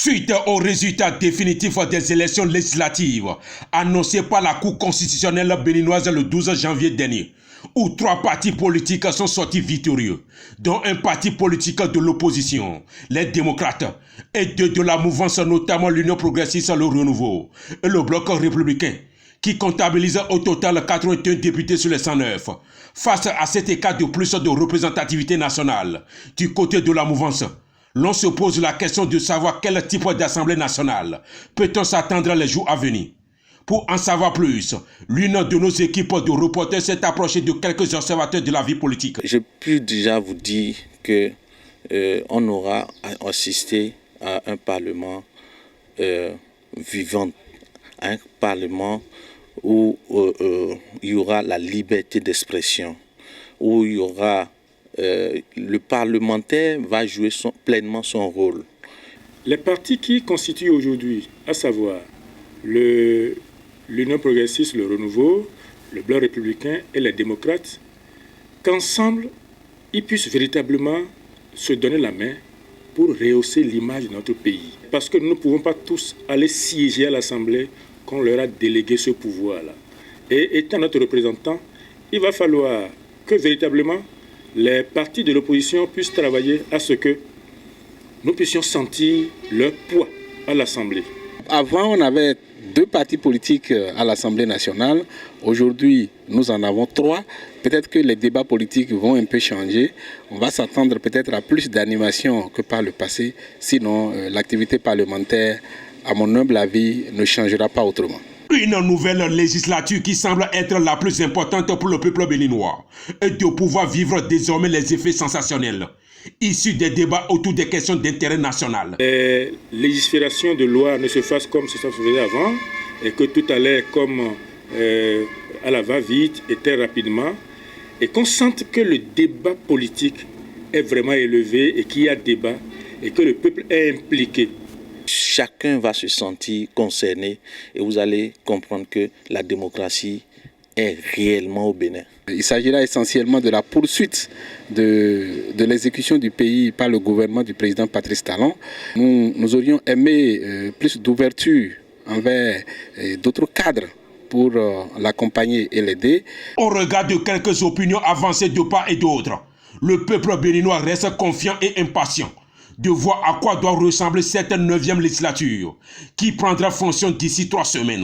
Suite aux résultats définitifs des élections législatives annoncées par la Cour constitutionnelle béninoise le 12 janvier dernier, où 3 partis politiques sont sortis victorieux, dont un parti politique de l'opposition, les démocrates, et 2 de la mouvance, notamment l'Union progressiste, le Renouveau, et le Bloc républicain, qui comptabilise au total 81 députés sur les 109. Face à cet écart de plus de représentativité nationale du côté de la mouvance, l'on se pose la question de savoir quel type d'Assemblée nationale peut-on s'attendre les jours à venir. Pour en savoir plus, l'une de nos équipes de reporters s'est approchée de quelques observateurs de la vie politique. Je peux déjà vous dire qu'on aura assisté à un Parlement vivant, un Parlement où il y aura la liberté d'expression, où il y aura le parlementaire va jouer pleinement son rôle. Les partis qui constituent aujourd'hui, à savoir l'Union progressiste, le Renouveau, le Bloc républicain et les démocrates, qu'ensemble, ils puissent véritablement se donner la main pour rehausser l'image de notre pays. Parce que nous ne pouvons pas tous aller siéger à l'Assemblée qu'on leur a délégué ce pouvoir-là. Et étant notre représentant, il va falloir que véritablement les partis de l'opposition puissent travailler à ce que nous puissions sentir leur poids à l'Assemblée. Avant, on avait 2 partis politiques à l'Assemblée nationale. Aujourd'hui, nous en avons 3. Peut-être que les débats politiques vont un peu changer. On va s'attendre peut-être à plus d'animation que par le passé. Sinon, l'activité parlementaire, à mon humble avis, ne changera pas autrement. Une nouvelle législature qui semble être la plus importante pour le peuple béninois et de pouvoir vivre désormais les effets sensationnels issus des débats autour des questions d'intérêt national. Les légiférations de loi ne se fassent comme ça se faisait avant et que tout allait comme à la va-vite et très rapidement et qu'on sente que le débat politique est vraiment élevé et qu'il y a débat et que le peuple est impliqué. Chacun va se sentir concerné et vous allez comprendre que la démocratie est réellement au Bénin. Il s'agira essentiellement de la poursuite de l'exécution du pays par le gouvernement du président Patrice Talon. Nous aurions aimé plus d'ouverture envers d'autres cadres pour l'accompagner et l'aider. Au regard de quelques opinions avancées de part et d'autre, le peuple béninois reste confiant et impatient de voir à quoi doit ressembler cette 9e législature qui prendra fonction d'ici 3 semaines.